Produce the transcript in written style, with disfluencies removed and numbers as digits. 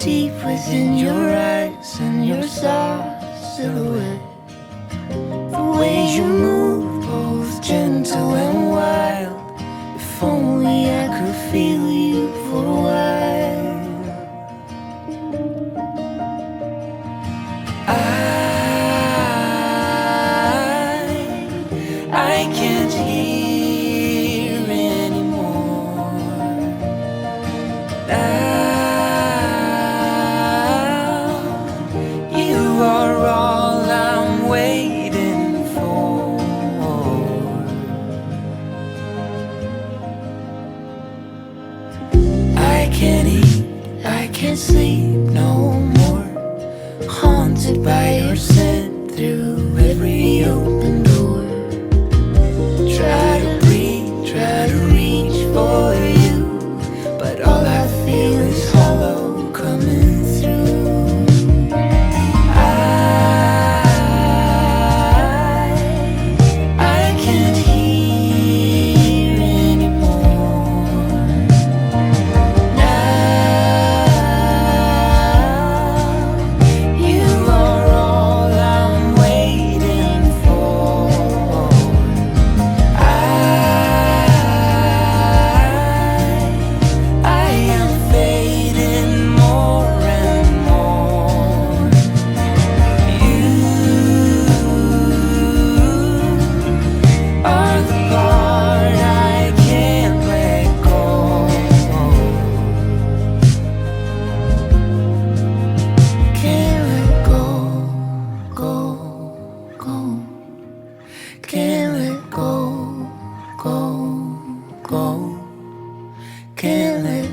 deep within your eyes and your soft silhouette. The way you move, both gentle and wild. If only I could feel you for a while. I can't hear anymore. Now you are all I'm waiting for. I can't eat, I can't sleep no more. Haunted by your scent through every open door. Try to breathe, try to reach for you, but all I feel is hollow coming through. I can't hear anymore. Now you are all I'm waiting for. I am fading more and more. You are the part I can't let go. Can't let go, go, go. Can't let go, go, go. Can't let